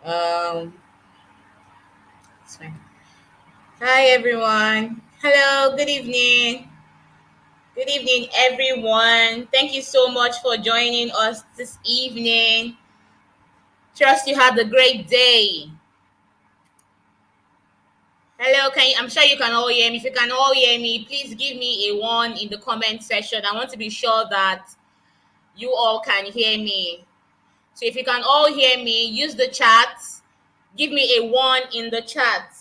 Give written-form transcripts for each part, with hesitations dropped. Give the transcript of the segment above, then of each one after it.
Um, it's fine. Hi everyone. Hello. Good evening. Good evening, everyone. Thank you so much for joining us this evening. Trust you had a great day. Hello. I'm sure you can all hear me. If you can all hear me, please give me a one in the comment section. I want to be sure that you all can hear me. So if you can all hear me, use the chat. Give me a one in the chat.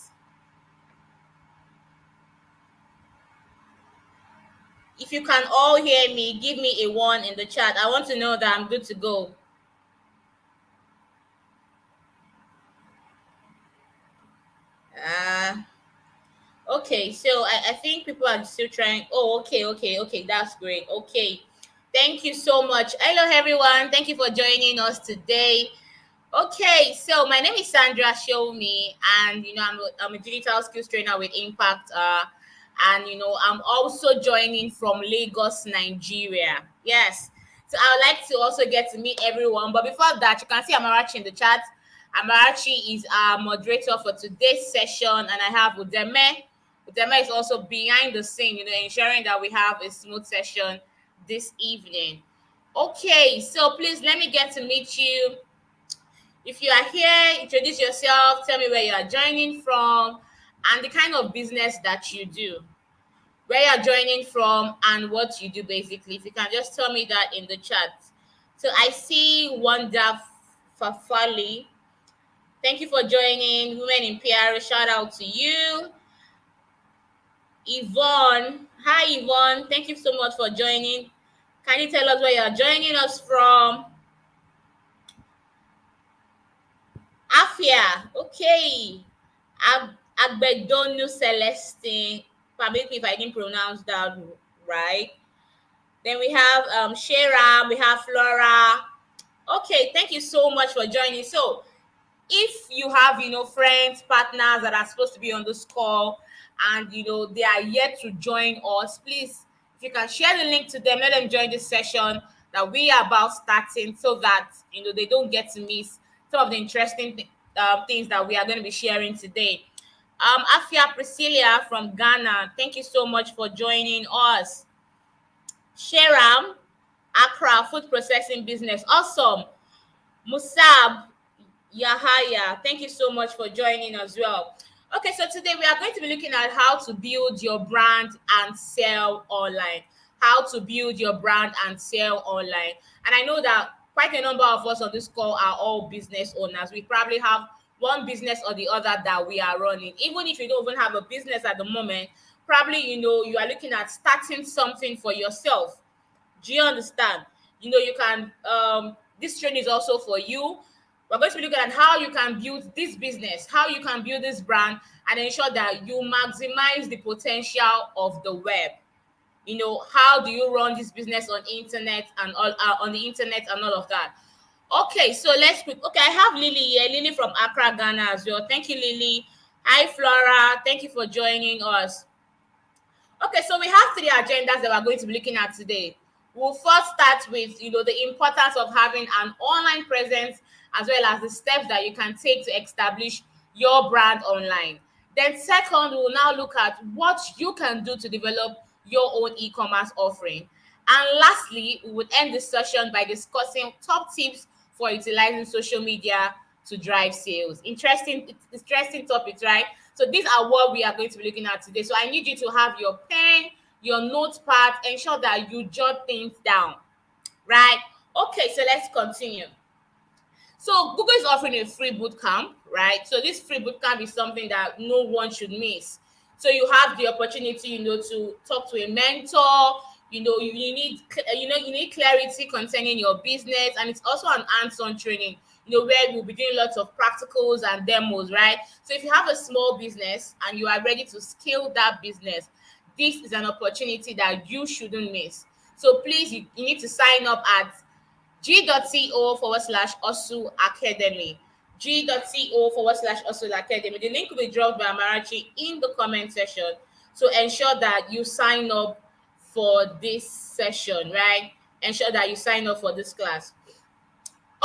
If you can all hear me, give me a one in the chat. I want to know that I'm good to go. Uh, okay, so I think people are still trying. Oh, okay. That's great. Okay. Thank you so much. Hello, everyone. Thank you for joining us today. Okay, so my name is Sandra Show Me, and I'm a digital skills trainer with Impact. And I'm also joining from Lagos, Nigeria. Yes, so I would like to also get to meet everyone, but before that, you can see Amarachi in the chat. Amarachi is our moderator for today's session, and I have Udeme. Udeme is also behind the scene, ensuring that we have a smooth session this evening. Okay, so please let me get to meet you. If you are here, introduce yourself, tell me where you are joining from, and the kind of business that you do, where you are joining from, and what you do basically. If you can just tell me that in the chat. So I see Wanda Fafali. Thank you for joining. Women in PR, shout out to you. Yvonne. Hi, Yvonne. Thank you so much for joining. Can you tell us where you are joining us from? Afia, okay. Agbedonu Celestine. Permit me if I didn't pronounce that right. Then we have Shera, we have Flora. Okay, thank you so much for joining. So, if you have friends, partners that are supposed to be on this call, and they are yet to join us, please, if you can share the link to them, let them join this session that we are about starting, so that they don't get to miss some of the interesting things that we are going to be sharing today. Afia Priscilla from Ghana, thank you so much for joining us. Sheram, Accra food processing business, awesome. Musab Yahaya, thank you so much for joining as well. Okay, so today we are going to be looking at how to build your brand and sell online. How to build your brand and sell online. And I know that quite a number of us on this call are all business owners. We probably have one business or the other that we are running. Even if you don't even have a business at the moment, probably you are looking at starting something for yourself. Do you understand? You can this training is also for you. We're going to be looking at how you can build this business, how you can build this brand, and ensure that you maximize the potential of the web. How do you run this business on internet and all on the internet and all of that. Okay, so let's quick. Okay, I have Lily here, Lily from Accra, Ghana as well. Thank you, Lily. Hi, Flora. Thank you for joining us. Okay, so we have three agendas that we're going to be looking at today. We'll first start with the importance of having an online presence, as well as the steps that you can take to establish your brand online. Then second, we'll now look at what you can do to develop your own e-commerce offering. And lastly, we would end this session by discussing top tips for utilizing social media to drive sales. Interesting topics, right? So these are what we are going to be looking at today. So I need you to have your pen, your notepad, ensure that you jot things down, right? Okay, so let's continue. So Google is offering a free bootcamp, right? So this free bootcamp is something that no one should miss. So you have the opportunity, to talk to a mentor. You need clarity concerning your business, and it's also an hands-on training. Where we'll be doing lots of practicals and demos, right? So if you have a small business and you are ready to scale that business, this is an opportunity that you shouldn't miss. So please, you need to sign up at g.co/OSU Academy. G.co/OSU Academy. The link will be dropped by Amarachi in the comment section. So ensure that you sign up for this session, right? Ensure that you sign up for this class.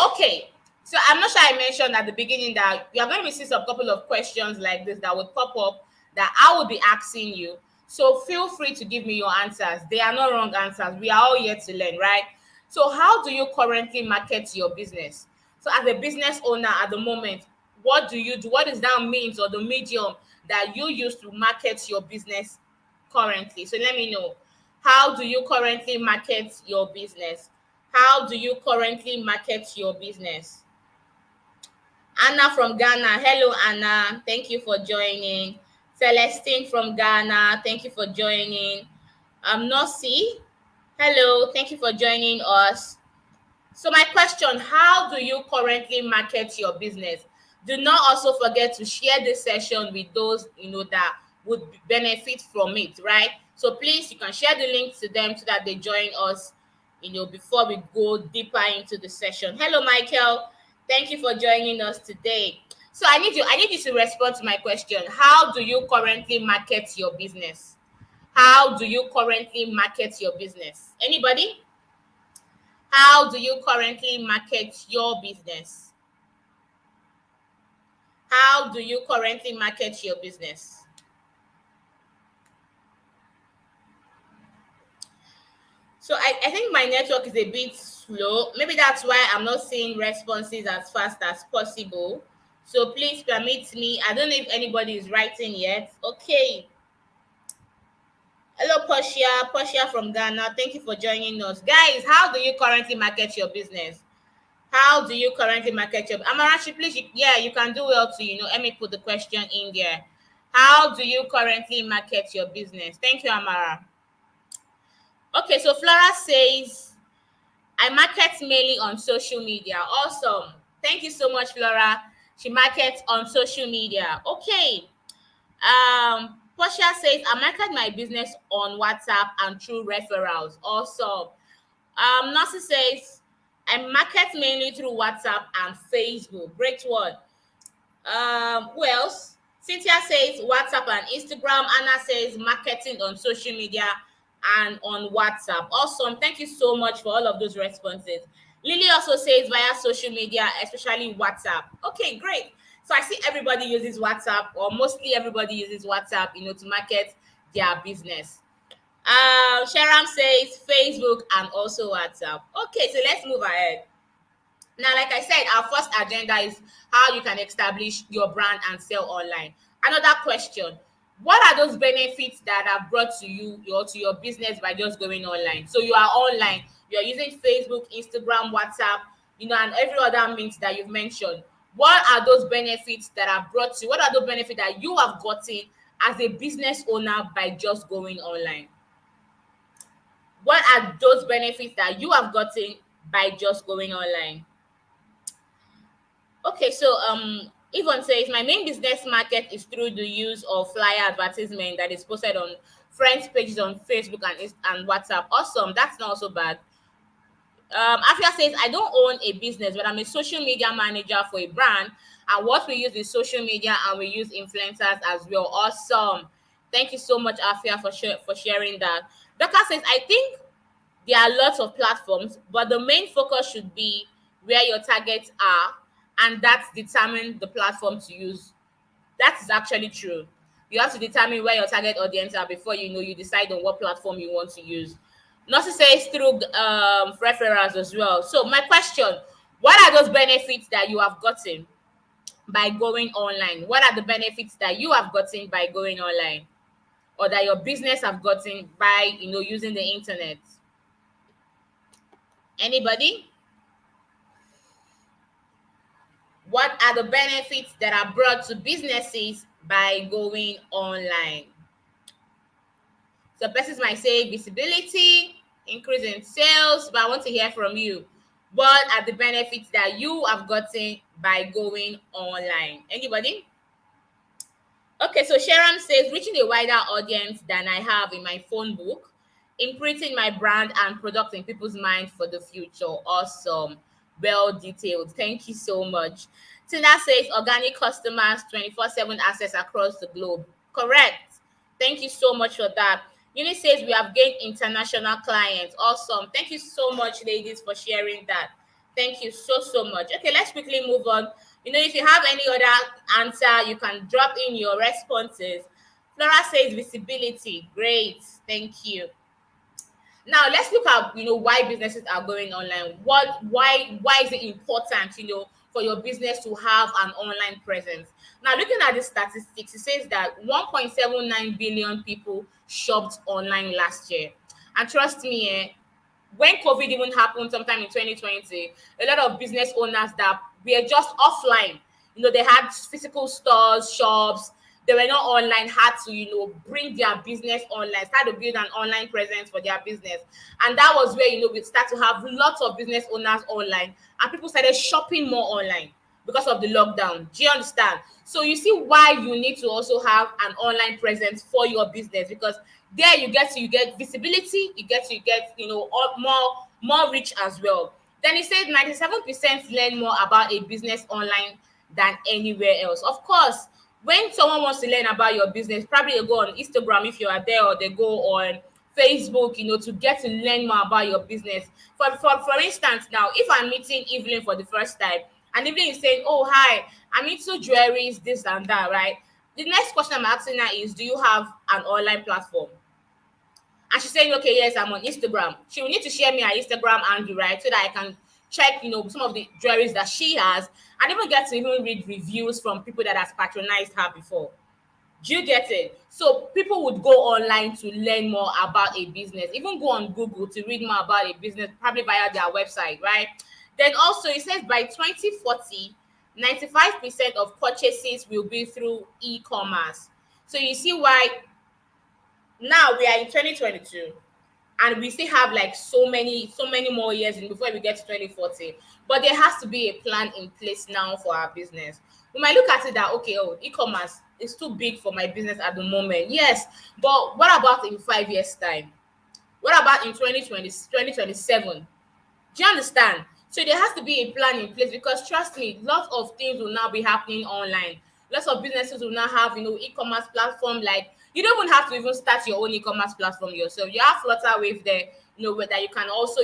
Okay. So I'm not sure I mentioned at the beginning that you are going to be seeing some couple of questions like this that will pop up that I will be asking you. So feel free to give me your answers. They are not wrong answers. We are all here to learn, right? So how do you currently market your business? So as a business owner at the moment, what do you do? What is that means or the medium that you use to market your business currently? So let me know. How do you currently market your business? How do you currently market your business? Anna from Ghana. Hello, Anna. Thank you for joining. Celestine from Ghana. Thank you for joining. Nosi. Hello. Thank you for joining us. So my question, how do you currently market your business? Do not also forget to share this session with those that would benefit from it, right? So please you can share the link to them so that they join us, before we go deeper into the session. Hello, Michael. Thank you for joining us today. So I need you to respond to my question. How do you currently market your business? How do you currently market your business? Anybody? How do you currently market your business? How do you currently market your business? So I think my network is a bit slow. Maybe that's why I'm not seeing responses as fast as possible. So please permit me. I don't know if anybody is writing yet. Okay. Hello, Portia. Portia from Ghana. Thank you for joining us. Guys, how do you currently market your business? How do you currently market your Amarachi, please, yeah, you can do well to, let me put the question in there. How do you currently market your business? Thank you, Amara. Okay, so Flora says, I market mainly on social media. Awesome. Thank you so much, Flora. She markets on social media. Okay. Portia says, I market my business on WhatsApp and through referrals. Awesome. Nancy says, I market mainly through WhatsApp and Facebook. Great one. Who else? Cynthia says WhatsApp and Instagram. Anna says marketing on social media and on WhatsApp. Awesome. Thank you so much for all of those responses. Lily also says via social media, especially WhatsApp. Okay, great. So I see everybody uses WhatsApp, or mostly everybody uses WhatsApp, to market their business. Sharam says Facebook and also WhatsApp. Okay, so let's move ahead. Now, like I said, our first agenda is how you can establish your brand and sell online. Another question, what are those benefits that are brought to you or to your business by just going online? So you are online, you're using Facebook, Instagram, WhatsApp, and every other means that you've mentioned. What are those benefits that are brought to you? What are those benefits that you have gotten as a business owner by just going online? What are those benefits that you have gotten by just going online? Okay, so Yvonne says my main business market is through the use of flyer advertisement that is posted on friends pages on Facebook and WhatsApp. Awesome, that's not so bad. Afia says I don't own a business, but I'm a social media manager for a brand, and what we use is social media and we use influencers as well. Awesome, thank you so much, Afia, for sharing that. Becca says I think there are lots of platforms, but the main focus should be where your targets are, and that's determine the platform to use. That is actually true. You have to determine where your target audience are before you decide on what platform you want to use. Not to say it's through referrals as well. So my question: what are those benefits that you have gotten by going online? What are the benefits that you have gotten by going online, or that your business have gotten by using the internet? Anybody? What are the benefits that are brought to businesses by going online? So persons might say visibility, increase in sales, but I want to hear from you. What are the benefits that you have gotten by going online? Anybody? Okay, so Sharon says reaching a wider audience than I have in my phone book, imprinting my brand and product in people's mind for the future. Awesome. Well detailed. Thank you so much. Tina says organic customers, 24/7 access across the globe. Correct. Thank you so much for that. Eunice says we have gained international clients. Awesome. Thank you so much, ladies, for sharing that. Thank you so much. Okay, let's quickly move on. If you have any other answer, you can drop in your responses. Flora says visibility. Great. Thank you. Now let's look at why businesses are going online. Why is it important for your business to have an online presence? Now looking at the statistics, it says that 1.79 billion people shopped online last year, and trust me, when COVID even happened sometime in 2020, a lot of business owners that were just offline, they had physical stores, shops, they were not online, had to, bring their business online, start to build an online presence for their business. And that was where, we start to have lots of business owners online, and people started shopping more online because of the lockdown. Do you understand? So you see why you need to also have an online presence for your business, because there you get visibility, you get more reach as well. Then it says 97% learn more about a business online than anywhere else. Of course, when someone wants to learn about your business, probably they go on Instagram if you are there, or they go on Facebook, to get to learn more about your business. For instance, now if I'm meeting Evelyn for the first time, and Evelyn is saying, "Oh, hi, I'm into jewelries, this and that," right? The next question I'm asking her is, "Do you have an online platform?" And she's saying, "Okay, yes, I'm on Instagram." She will need to share me her Instagram handle, right? So that I can check, some of the jewelries that she has, and even get to even read reviews from people that has patronized her before. Do you get it? So people would go online to learn more about a business, even go on Google to read more about a business, probably via their website, right? Then also it says by 2040, 95% of purchases will be through e-commerce. So you see why now we are in 2022, and we still have like so many more years in before we get to 2040. But there has to be a plan in place now for our business. We might look at it that, okay, oh, e-commerce is too big for my business at the moment. Yes, but what about in 5 years time? What about in 2020 2027? Do you understand? So there has to be a plan in place, because trust me, lots of things will now be happening online. Lots of businesses will now have, e-commerce platform. Like, you don't even have to even start your own e-commerce platform yourself. You have Flutterwave there, where that you can also,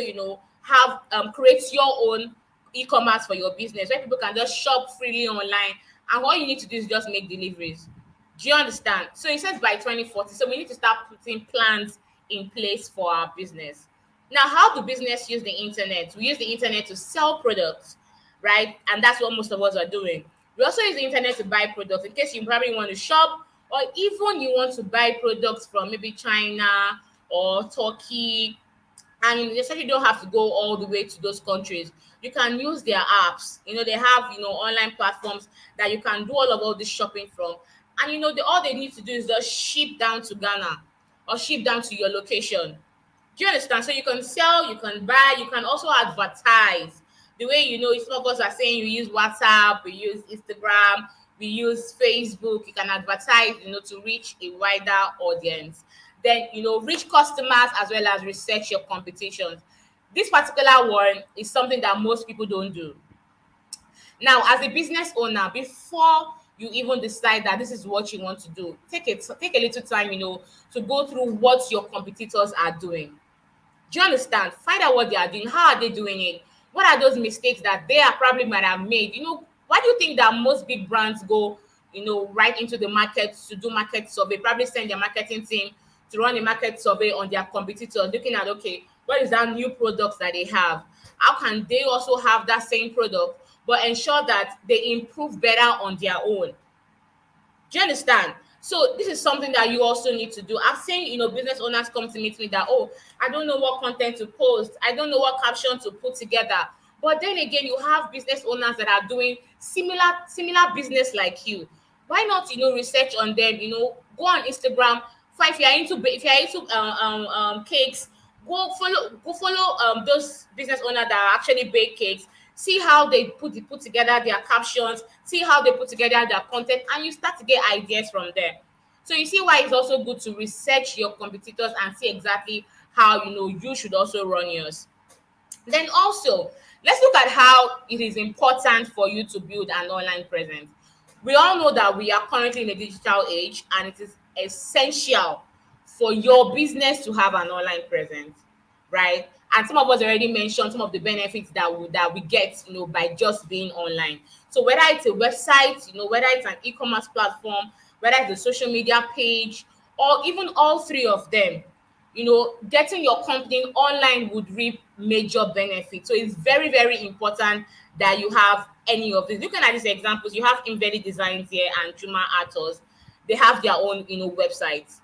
have create your own e-commerce for your business, where people can just shop freely online, and all you need to do is just make deliveries. Do you understand? So it says by 2040. So we need to start putting plans in place for our business. Now, how do business use the internet? We use the internet to sell products, right? And that's what most of us are doing. We also use the internet to buy products in case you probably want to shop, or even you want to buy products from maybe China or Turkey, and you certainly don't have to go all the way to those countries. You can use their apps. They have online platforms that you can do all this shopping from. And all they need to do is just ship down to Ghana, or ship down to your location. Do you understand? So you can sell, you can buy, you can also advertise. The way, some of us are saying, we use WhatsApp, we use Instagram, we use Facebook. You can advertise, to reach a wider audience. Then, reach customers as well as research your competitions. This particular one is something that most people don't do. Now, as a business owner, before you even decide that this is what you want to do, take a little time, to go through what your competitors are doing. Do you understand? Find out what they are doing. How are they doing it? What are those mistakes that they are probably might have made? Why do you think that most big brands go, right into the market to do market survey? Probably send their marketing team to run a market survey on their competitors, looking at, okay, what is that new products that they have? How can they also have that same product, but ensure that they improve better on their own? Do you understand? So this is something that you also need to do. I've seen, business owners come to meet me that, "Oh, I don't know what content to post. I don't know what caption to put together." But then again, you have business owners that are doing similar business like you. Why not, research on them? Go on Instagram. If you're into cakes, go follow those business owners that are actually bake cakes. See how they put together their captions, see how they put together their content, and you start to get ideas from there. So you see why it's also good to research your competitors and see exactly how you should also run yours. Then also, let's look at how it is important for you to build an online presence. We all know that we are currently in a digital age, and it is essential for your business to have an online presence, right? And some of us already mentioned some of the benefits that we get, by just being online. So whether it's a website, whether it's an e-commerce platform, whether it's a social media page, or even all three of them, getting your company online would reap major benefits. So it's very, very important that you have any of these. Looking at these examples, you have Invalid Designs here and Juma Authors. They have their own, websites,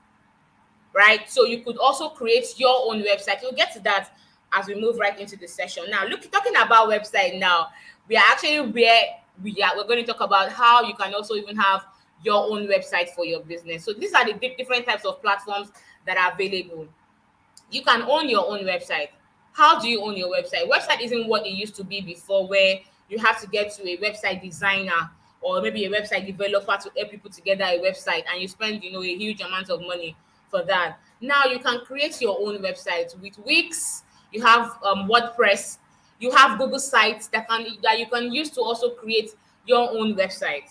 right? So you could also create your own website. We'll get to that as we move right into the session. Now, talking about website now, we are actually where we're going to talk about how you can also even have your own website for your business. So these are the different types of platforms that are available. You can own your own website. How do you own your website? Website isn't what it used to be before, where you have to get to a website designer or maybe a website developer to help you put together a website, and you spend a huge amount of money for that. Now you can create your own website with Wix. You have WordPress. You have Google sites that you can use to also create your own website.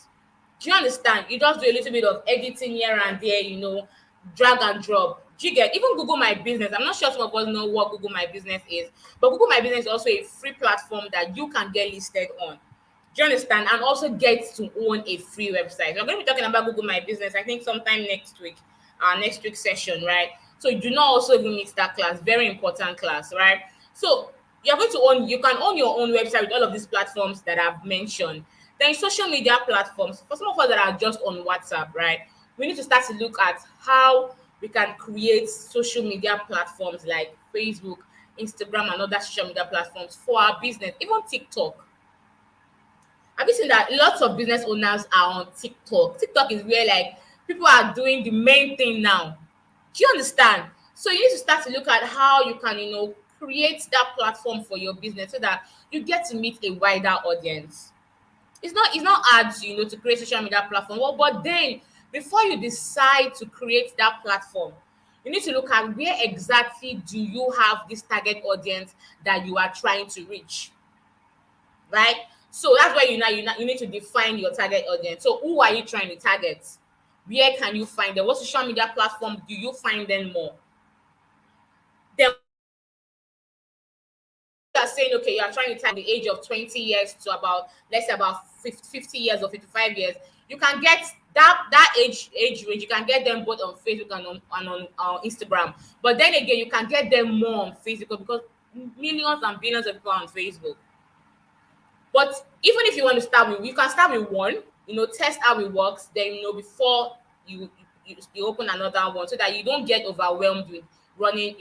Do you understand? You just do a little bit of editing here and there, drag and drop. Do you get? Even Google My Business. I'm not sure some of us know what Google My Business is, but Google My Business is also a free platform that you can get listed on. Do you understand? And also get to own a free website. We're going to be talking about Google My Business, I think, sometime next week, our next week's session, right? So do not also even miss that class. Very important class, right? So you can own your own website with all of these platforms that I've mentioned. Then social media platforms. For some of us that are just on WhatsApp, right? We need to start to look at how we can create social media platforms like Facebook, Instagram, and other social media platforms for our business, even TikTok. Have you seen that lots of business owners are on TikTok? TikTok is where like people are doing the main thing now. Do you understand? So you need to start to look at how you can, create that platform for your business so that you get to meet a wider audience. It's not hard to, to create social media platform. Well, but then before you decide to create that platform, you need to look at where exactly do you have this target audience that you are trying to reach, right? So that's where you need to define your target audience. So who are you trying to target? Where can you find them? What social media platform do you find them more? Then you are saying, okay, you are trying to target the age of 20 years to about, let's say about 50 years or 55 years. You can get that age range. You can get them both on Facebook and on Instagram. But then again, you can get them more on Facebook because millions and billions of people are on Facebook. But even if you want to start with, you can start with one, test how it works. Then, before you open another one, so that you don't get overwhelmed with running,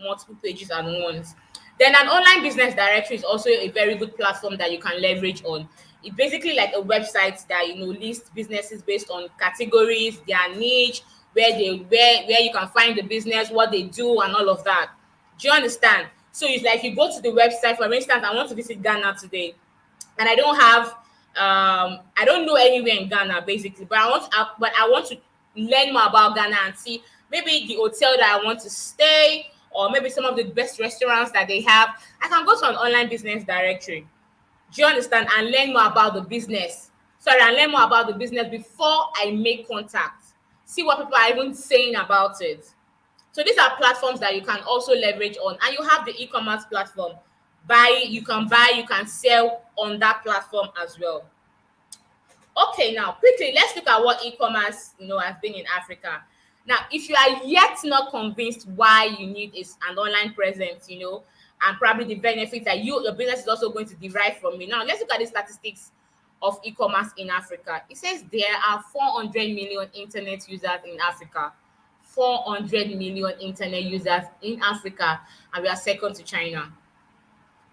multiple pages at once. Then an online business directory is also a very good platform that you can leverage on. It's basically like a website that, lists businesses based on categories, their niche, where you can find the business, what they do, and all of that. Do you understand? So it's like you go to the website. For instance, I want to visit Ghana today, and I don't know anywhere in Ghana basically, but I want to learn more about Ghana and see maybe the hotel that I want to stay, or maybe some of the best restaurants that they have. I can go to an online business directory. Do you understand? And learn more about the business. Sorry, and learn more about the business before I make contact. See what people are even saying about it. So these are platforms that you can also leverage on. And you have the e-commerce platform. You can sell on that platform as well. Okay, now quickly, let's look at what e-commerce, has been in Africa. Now, if you are yet not convinced why you need an online presence, and probably the benefits that your business is also going to derive from it. Now, let's look at the statistics of e-commerce in Africa. It says there are 400 million internet users in Africa. 400 million internet users in Africa, and we are second to China.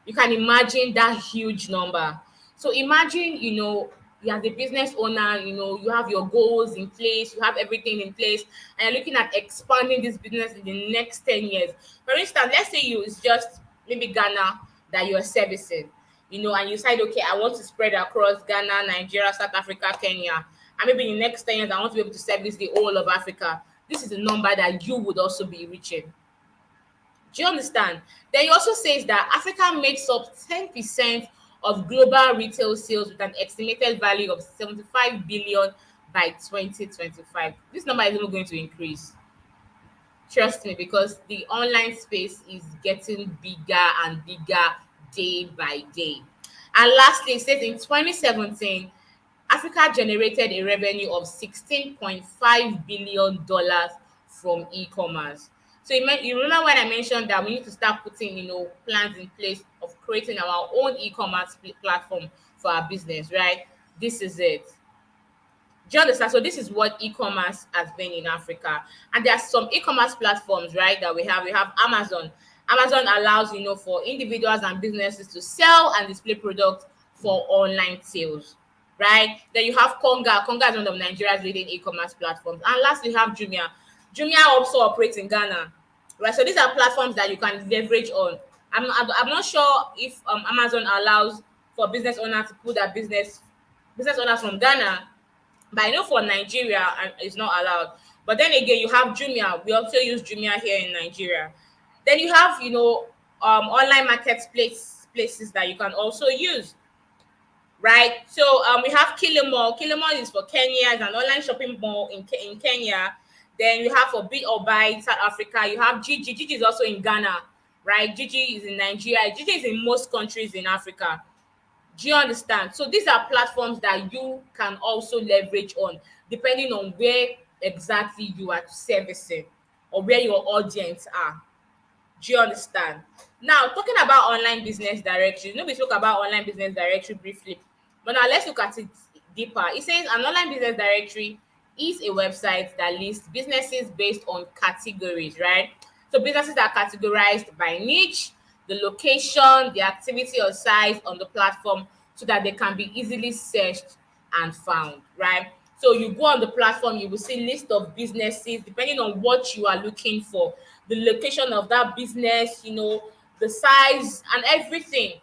You can imagine that huge number. So imagine, you are the business owner, you have your goals in place, you have everything in place, and you're looking at expanding this business in the next 10 years. For instance, let's say it's just maybe Ghana that you're servicing, and you decide, okay, I want to spread across Ghana, Nigeria, South Africa, Kenya, and maybe in the next 10 years, I want to be able to service the whole of Africa. This is a number that you would also be reaching. Do you understand? Then he also says that Africa makes up 10% of global retail sales with an estimated value of 75 billion by 2025. This number is even going to increase. Trust me, because the online space is getting bigger and bigger day by day. And lastly, it says in 2017, Africa generated a revenue of $16.5 billion from e-commerce. So you remember when I mentioned that we need to start putting, plans in place of creating our own e-commerce platform for our business, right? This is it. Do you understand? So this is what e-commerce has been in Africa. And there are some e-commerce platforms, right, that we have. We have Amazon. Amazon allows, for individuals and businesses to sell and display products for online sales, right? Then you have Konga. Konga is one of Nigeria's leading e-commerce platforms. And lastly, you have Jumia. Jumia also operates in Ghana, right? So these are platforms that you can leverage on. I'm not sure if Amazon allows for business owners to put their business owners from Ghana, but I know for Nigeria, it's not allowed. But then again, you have Jumia. We also use Jumia here in Nigeria. Then you have, online marketplace places that you can also use, right? So we have Kilimall. Kilimall is for Kenya. It's an online shopping mall in Kenya. Then you have for Bid or Buy South Africa. You have Gigi. Gigi is also in Ghana, right? Gigi is in Nigeria. Gigi is in most countries in Africa. Do you understand? So these are platforms that you can also leverage on depending on where exactly you are servicing or where your audience are. Do you understand? Now, talking about online business directory, we spoke about online business directory briefly, but now let's look at it deeper. It says an online business directory is a website that lists businesses based on categories, right? So businesses are categorized by niche, the location, the activity or size on the platform so that they can be easily searched and found, right? So you go on the platform, you will see list of businesses depending on what you are looking for, the location of that business, the size and everything.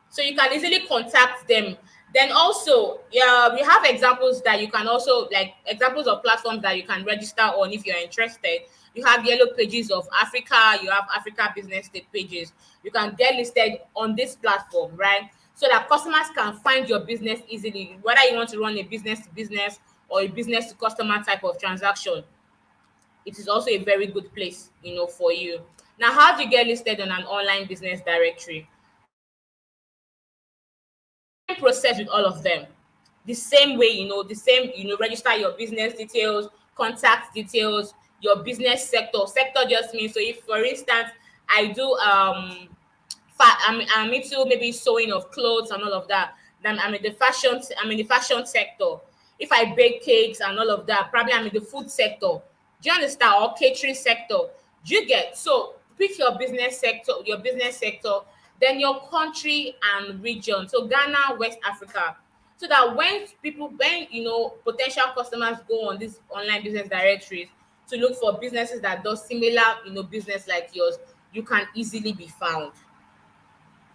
So you can easily contact them. Then also, yeah, we have examples that you can also, like examples of platforms that you can register on if you're interested. You have yellow pages of Africa, you have Africa business state pages. You can get listed on this platform, right? So that customers can find your business easily, whether you want to run a business to business or a business to customer type of transaction. It is also a very good place, for you. Now, how do you get listed on an online business directory? Process with all of them the same way, the same, register your business details, contact details, your business sector just means, so if for instance I do I'm into maybe sewing of clothes and all of that, then I'm in the fashion sector. If I bake cakes and all of that, probably I'm in the food sector. Do you understand? Or catering sector. Do you get? So pick your business sector, then your country and region. So Ghana, West Africa. So that when potential customers go on these online business directories to look for businesses that do similar, business like yours, you can easily be found.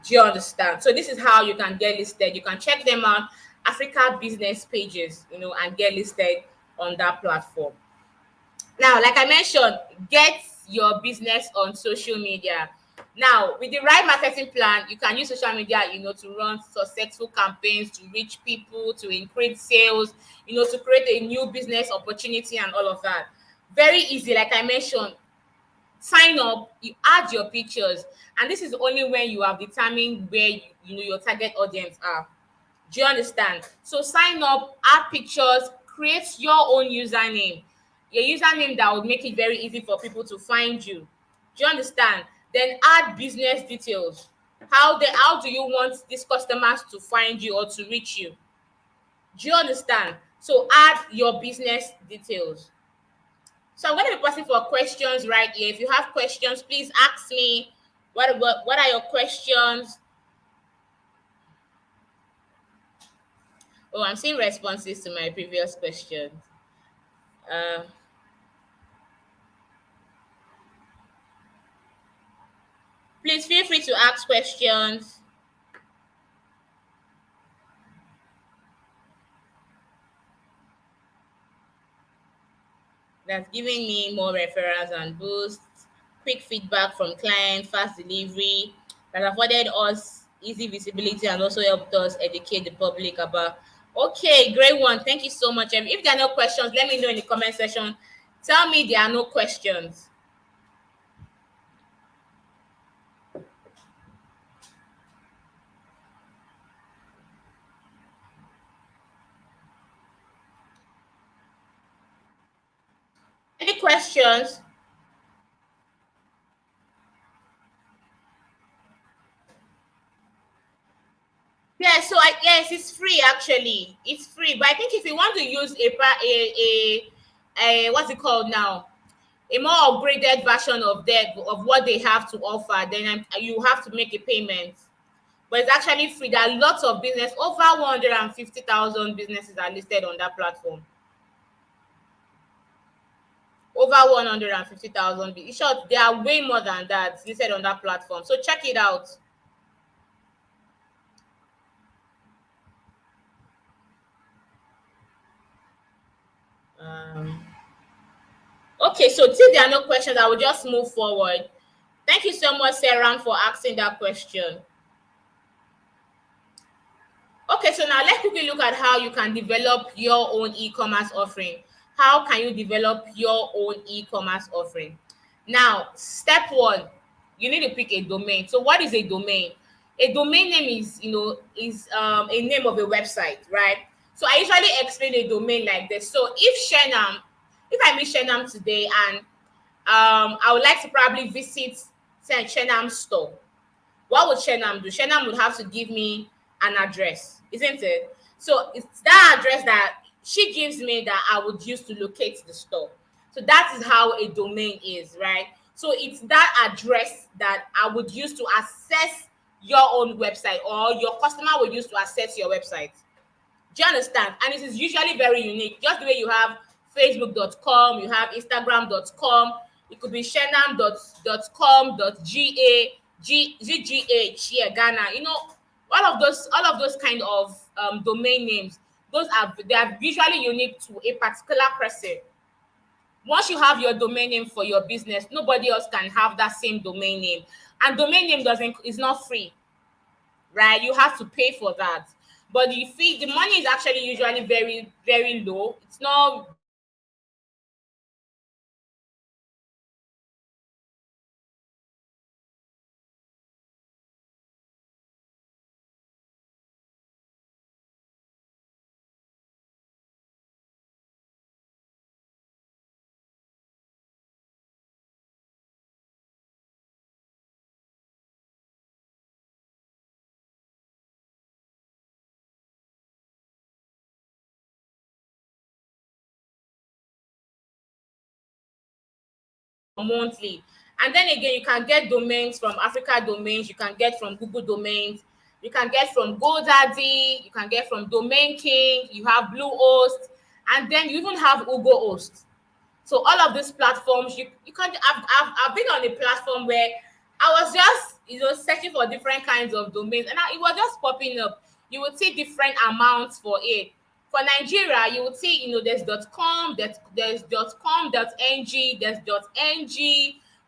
Do you understand? So this is how you can get listed. You can check them out, Africa business pages, and get listed on that platform. Now, like I mentioned, get your business on social media. Now, with the right marketing plan, you can use social media, to run successful campaigns, to reach people, to increase sales, to create a new business opportunity and all of that. Very easy, like I mentioned. Sign up, you add your pictures, and this is only when you have determined where your target audience are. Do you understand? So sign up, add pictures, create your own username, your username that would make it very easy for people to find you. Do you understand? Then add business details. How do you want these customers to find you or to reach you? Do you understand? So add your business details. So I'm going to be passing for questions right here. If you have questions, please ask me. What are your questions? Oh, I'm seeing responses to my previous questions. Uh, please feel free to ask questions. That's giving me more referrals and boosts, quick feedback from clients, fast delivery, that afforded us easy visibility and also helped us educate the public about. Okay, great one. Thank you so much. If there are no questions, let me know in the comment section. Tell me there are no questions. Any questions? Yeah, so yes, it's free actually. It's free, but I think if you want to use a what's it called now, a more upgraded version of that of what they have to offer, then you have to make a payment. But it's actually free. There are lots of business. Over 150,000 businesses are listed on that platform. Over 150,000. In short, there are way more than that listed on that platform. So check it out. Um, okay, so till there are no questions, I will just move forward. Thank you so much, Sarah, for asking that question. Okay, so now let's quickly look at how you can develop your own e-commerce offering. How can you develop your own e-commerce offering? Now, step one, you need to pick a domain. So, what is a domain? A domain name is a name of a website, right? So, I usually explain a domain like this. So, if I meet Shenam today and I would like to probably visit say Shenam's store, what would Shenam do? Shenam would have to give me an address, isn't it? So it's that address that she gives me that I would use to locate the store. So that is how a domain is, right? So it's that address that I would use to access your own website, or your customer will use to access your website. Do you understand? And it is usually very unique. Just the way you have facebook.com, you have instagram.com, it could be shenam.com.ga, GGH, yeah, Ghana. All of those kind of domain names, they are usually unique to a particular person. Once you have your domain name for your business, nobody else can have that same domain name. And domain name doesn't is not free, right? You have to pay for that. But the money is actually usually very, very low. It's not monthly. And then again, you can get domains from Africa Domains, you can get from Google Domains, you can get from GoDaddy, you can get from Domain King, you have Bluehost, and then you even have UgoHost. So all of these platforms, you can I've been on a platform where I was just searching for different kinds of domains, and it was just popping up. You would see different amounts for it. For Nigeria, you would see there's .com, there's .com.ng, there's .ng.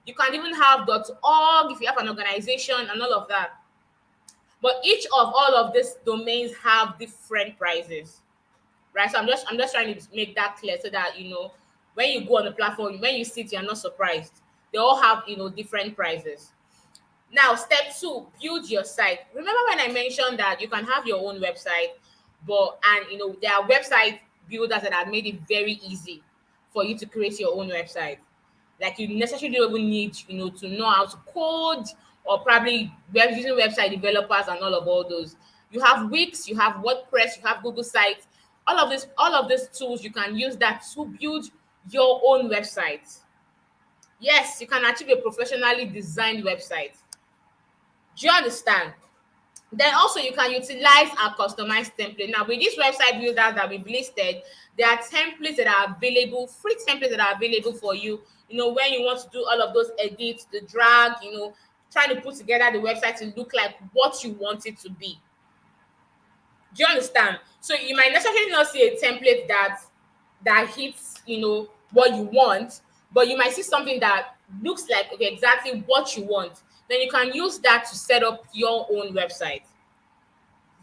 You can even have .org if you have an organization and all of that. But each of all of these domains have different prices, right? So I'm just trying to make that clear so that when you go on the platform, when you sit, you're not surprised. They all have different prices. Now, step two, build your site. Remember when I mentioned that you can have your own website, and there are website builders that have made it very easy for you to create your own website. Like, you necessarily don't even need to know how to code, or probably we're using website developers and all those. You have Wix, you have WordPress, you have Google Sites. All of these tools, you can use that to build your own website. Yes, you can achieve a professionally designed website. Do you understand? Then also you can utilize our customized template. Now, with these website builders that we've listed, there are templates that are available, free templates that are available for you. When you want to do all of those edits, the drag, trying to put together the website to look like what you want it to be. Do you understand? So you might necessarily not see a template that hits, what you want, but you might see something that looks like, okay, exactly what you want. Then you can use that to set up your own website.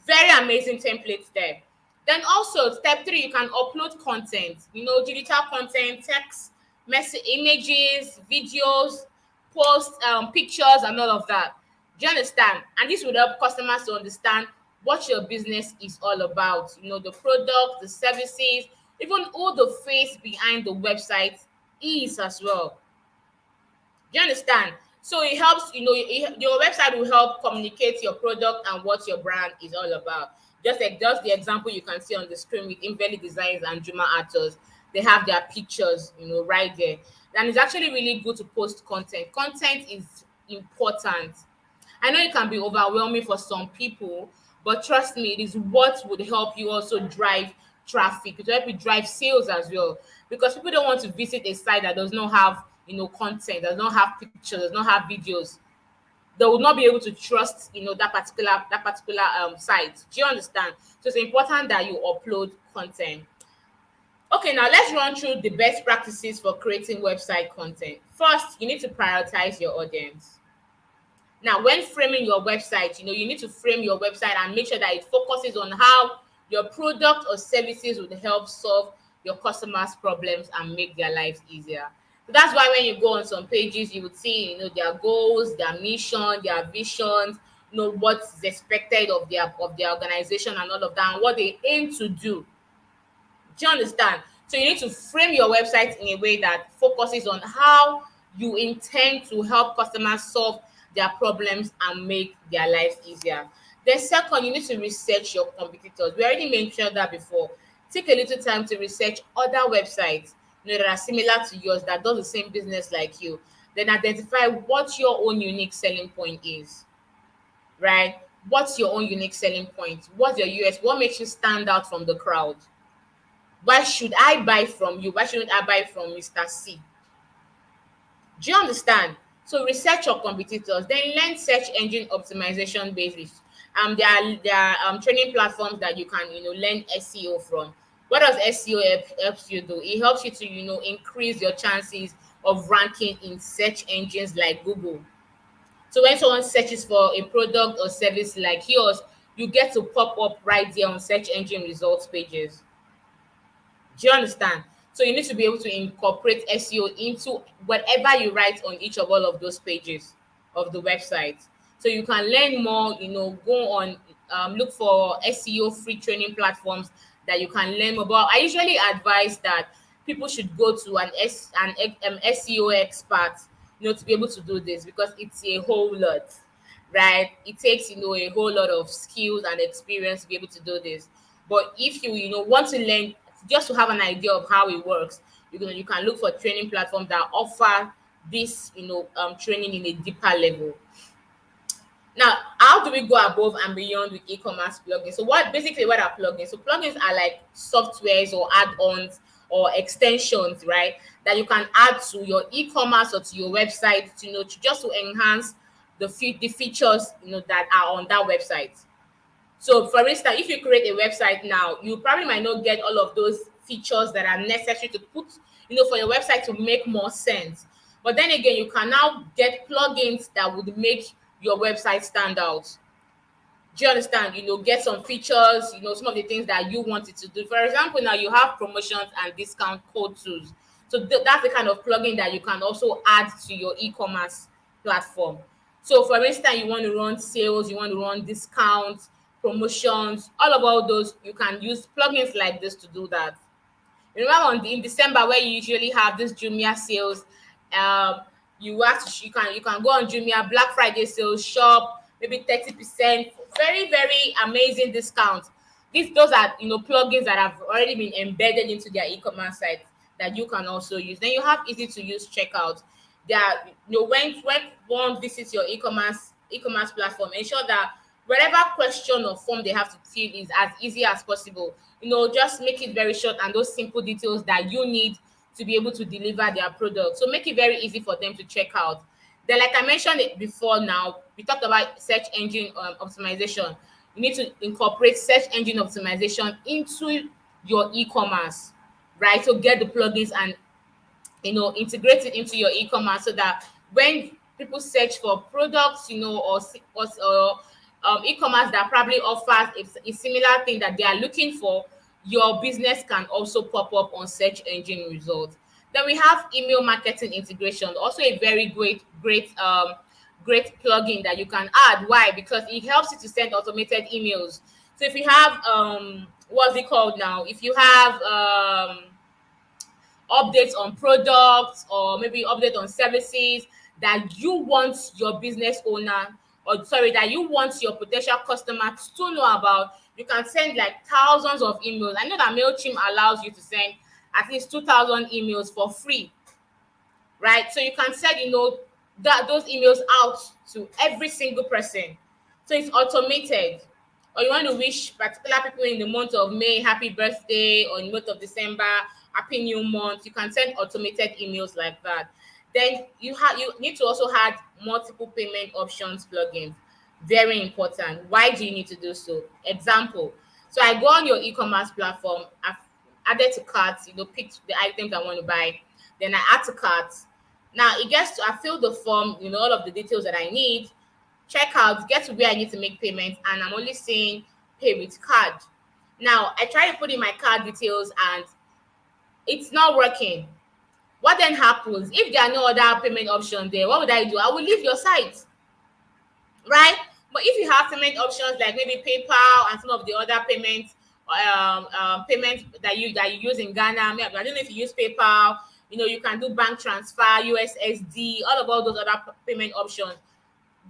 Very amazing templates there. Then also step three, you can upload content, digital content, text, images, videos, post pictures, and all of that. Do you understand? And this would help customers to understand what your business is all about. The product, the services, even who the face behind the website is as well. Do you understand? So it helps, your website will help communicate your product and what your brand is all about. Just the example you can see on the screen with Invalid Designs and Juma Artors. They have their pictures, right there. And it's actually really good to post content. Content is important. I know it can be overwhelming for some people, but trust me, it is what would help you also drive traffic. It will help you drive sales as well. Because people don't want to visit a site that does not have, content, does not have pictures, does not have videos. They will not be able to trust, that particular site. Do you understand? So it's important that you upload content. Okay, now let's run through the best practices for creating website content. First, you need to prioritize your audience. Now, when framing your website, you need to frame your website and make sure that it focuses on how your product or services would help solve your customers' problems and make their lives easier. So that's why when you go on some pages, you would see, their goals, their mission, their visions, what's expected of their organization and all of that, and what they aim to do. Do you understand? So you need to frame your website in a way that focuses on how you intend to help customers solve their problems and make their lives easier. Then second, you need to research your competitors. We already mentioned that before. Take a little time to research other websites that are similar to yours that does the same business like you. Then identify what your own unique selling point is. Right? What's your own unique selling point? What's your US? What makes you stand out from the crowd? Why should I buy from you? Why shouldn't I buy from Mr. C? Do you understand? So research your competitors, then learn search engine optimization basics. There are training platforms that you can learn SEO from. What does SEO helps you do? It helps you to increase your chances of ranking in search engines like Google. So when someone searches for a product or service like yours, you get to pop up right there on search engine results pages. Do you understand? So you need to be able to incorporate SEO into whatever you write on each of all of those pages of the website. So you can learn more, go on, look for SEO free training platforms that you can learn more about. I usually advise that people should go to an SEO expert, to be able to do this because it's a whole lot, right? It takes, a whole lot of skills and experience to be able to do this. But if you want to learn just to have an idea of how it works, you can look for training platforms that offer this, training in a deeper level. Now, how do we go above and beyond with e-commerce plugins? So what are plugins? So plugins are like softwares or add-ons or extensions, right? That you can add to your e-commerce or to your website, just to enhance the features, that are on that website. So for instance, if you create a website now, you probably might not get all of those features that are necessary to put, for your website to make more sense. But then again, you can now get plugins that would make your website stand out. Do you understand? Get some features, some of the things that you want it to do. For example, now you have promotions and discount code tools. So that's the kind of plugin that you can also add to your e-commerce platform. So for instance, you want to run sales, you want to run discounts, promotions, all those, you can use plugins like this to do that. Remember in December where you usually have this Jumia sales, you can go on Jumia Black Friday sales, shop maybe 30%, very very amazing discounts. Those are plugins that have already been embedded into their e-commerce site that you can also use. Then you have easy to use checkout. That when one visits your e-commerce platform, ensure that whatever question or form they have to fill is as easy as possible. Just make it very short and those simple details that you need to be able to deliver their product. So make it very easy for them to check out. Then, like I mentioned it before now, we talked about search engine optimization. You need to incorporate search engine optimization into your e-commerce, right? So get the plugins and integrate it into your e-commerce so that when people search for products, or e-commerce that probably offers a similar thing that they are looking for, your business can also pop up on search engine results. Then we have email marketing integration, also a very great plugin that you can add. Why? Because it helps you to send automated emails. So if you have what's it called now? If you have updates on products or maybe update on services that you want your business owner, or sorry, that you want your potential customers to know about, you can send like thousands of emails. I know that MailChimp allows you to send at least 2,000 emails for free, right? So you can send, that those emails out to every single person. So it's automated. Or you want to wish particular people in the month of May happy birthday, or in the month of December happy new month, you can send automated emails like that. Then you need to also add multiple payment options plugins. Very important. Why do you need to do so? Example. So I go on your e-commerce platform, I've added to cart, picked the items I want to buy, then I add to cart. Now it gets to I fill the form, all of the details that I need, check out, get to where I need to make payment, and I'm only saying pay with card. Now I try to put in my card details and it's not working. What then happens? If there are no other payment options there, what would I do? I will leave your site, right? But if you have payment options like maybe PayPal and some of the other payments that you use in Ghana, I don't know if you use PayPal. You can do bank transfer, USSD, all those other payment options.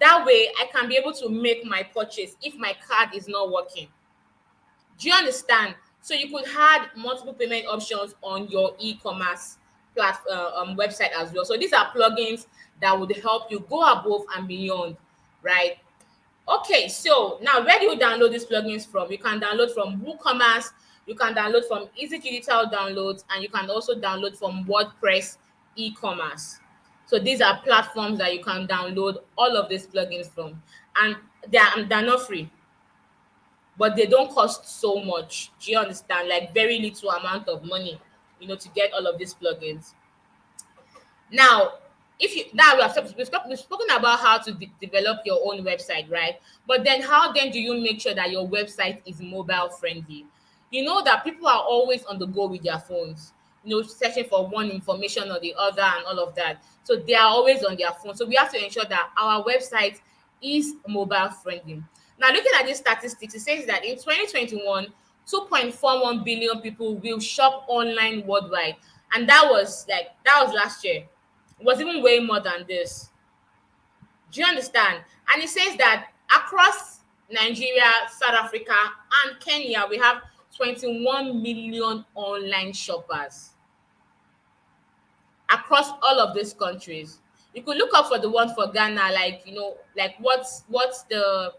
That way, I can be able to make my purchase if my card is not working. Do you understand? So you could add multiple payment options on your e-commerce website as well. So these are plugins that would help you go above and beyond, right? Okay, so now where do you download these plugins from? You can download from WooCommerce, you can download from Easy Digital Downloads, and you can also download from WordPress e-commerce. So these are platforms that you can download all of these plugins from, and they're not free, but they don't cost so much. Do you understand? Like very little amount of money, to get all of these plugins. Now, if you now we've spoken about how to develop your own website, right? But then how then do you make sure that your website is mobile friendly? You know that people are always on the go with their phones, searching for one information or the other and all of that. So they are always on their phone. So we have to ensure that our website is mobile friendly. Now, looking at these statistics, it says that in 2021, 2.41 billion people will shop online worldwide. And that was last year. It was even way more than this. Do you understand? And it says that across Nigeria, South Africa, and Kenya, we have 21 million online shoppers across all of these countries. You could look up for the one for Ghana, like what's the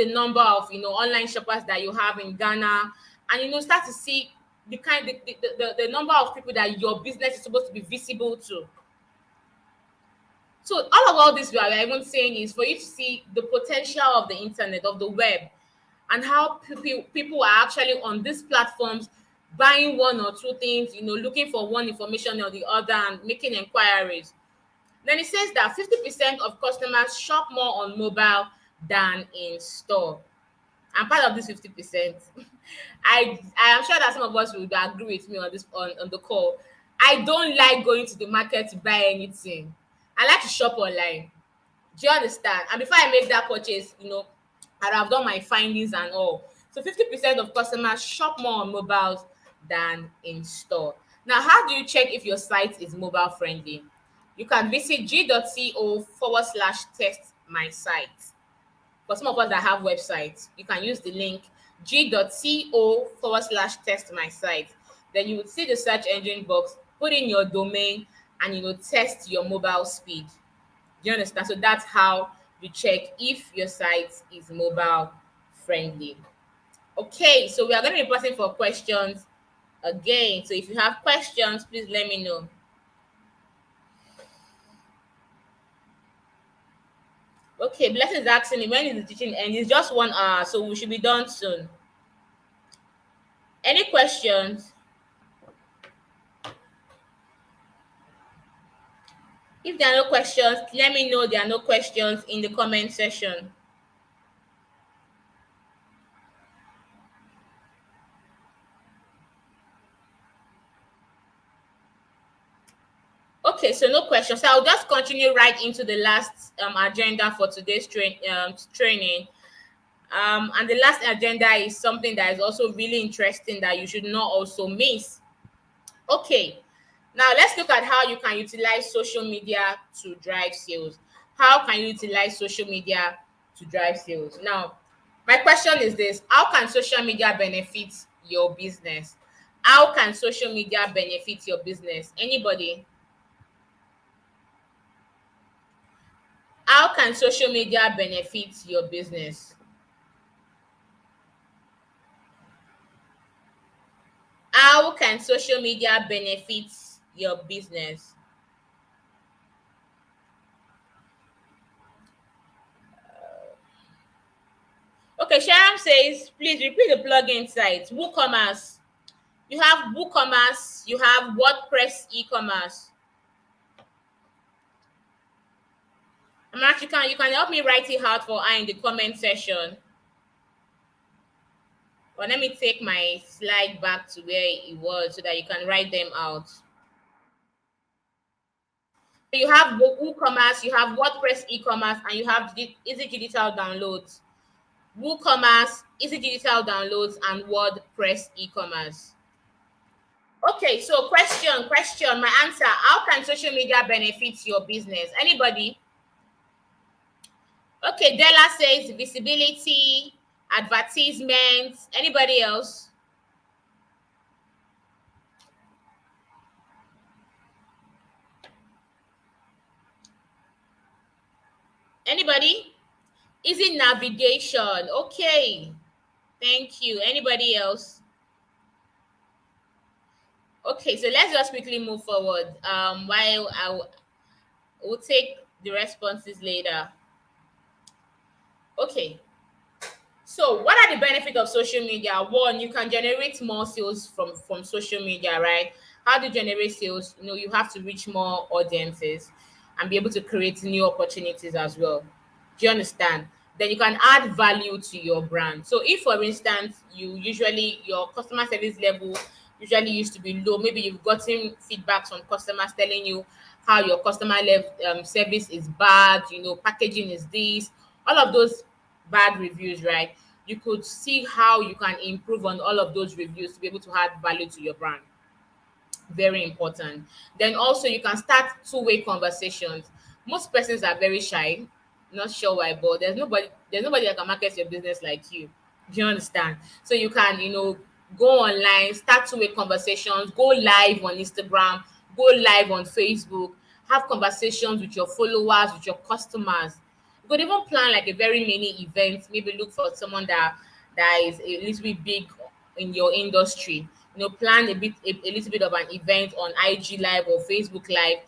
number of online shoppers that you have in Ghana, and start to see the number of people that your business is supposed to be visible to. So all this we are even saying is for you to see the potential of the internet, of the web, and how people are actually on these platforms buying one or two things, looking for one information or the other and making inquiries. Then it says that 50% of customers shop more on mobile than in store. I'm part of this 50%. I am sure that some of us would agree with me on the call. I don't like going to the market to buy anything. I like to shop online. Do you understand? And before I make that purchase, I'd have done my findings and all. So 50% of customers shop more on mobiles than in store. Now, how do you check if your site is mobile friendly? You can visit g.co/test my site. For some of us that have websites, you can use the link g.co/test my site. Then you would see the search engine box, put in your domain, and test your mobile speed. Do you understand? So that's how you check if your site is mobile friendly. Okay, so we are going to be passing for questions again. So if you have questions, please let me know. Okay, Blessing is asking me when is the teaching end? It's just 1 hour, so we should be done soon. Any questions? If there are no questions, let me know there are no questions in the comment section. Okay, so no questions. So I'll just continue right into the last agenda for today's training. And the last agenda is something that is also really interesting that you should not also miss. Okay, now let's look at how you can utilize social media to drive sales. How can you utilize social media to drive sales? Now, my question is this: how can social media benefit your business? How can social media benefit your business? Anybody? How can social media benefit your business? How can social media benefit your business? Okay, Sharon says, please repeat the plugin sites. WooCommerce. You have WooCommerce, you have WordPress e-commerce. Mark, you can help me write it out for I in the comment section. Or let me take my slide back to where it was so that you can write them out. So you have WooCommerce, you have WordPress e-commerce, and you have Easy Digital Downloads. WooCommerce, Easy Digital Downloads, and WordPress e-commerce. Okay, so question, my answer. How can social media benefit your business? Anybody? Okay, Della says visibility, advertisements. Anybody else? Anybody? Is it navigation? Okay, thank you. Anybody else? Okay, so let's just quickly move forward. While will take the responses later. Okay, so what are the benefits of social media? One, you can generate more sales from social media, right? How do you generate sales? You have to reach more audiences and be able to create new opportunities as well. Do you understand? Then you can add value to your brand. So if, for instance, your customer service level usually used to be low, maybe you've gotten feedback from customers telling you how your customer service is bad, packaging is this, all of those bad reviews, right? You could see how you can improve on all of those reviews to be able to add value to your brand. Very important. Then also you can start two-way conversations. Most persons are very shy, not sure why, but there's nobody that can market your business like you. Do you understand? So you can, go online, start two-way conversations, go live on Instagram, go live on Facebook, have conversations with your followers, with your customers. You could even plan like a very mini event, maybe look for someone that is a little bit big in your industry. Plan a little bit of an event on IG live or Facebook live,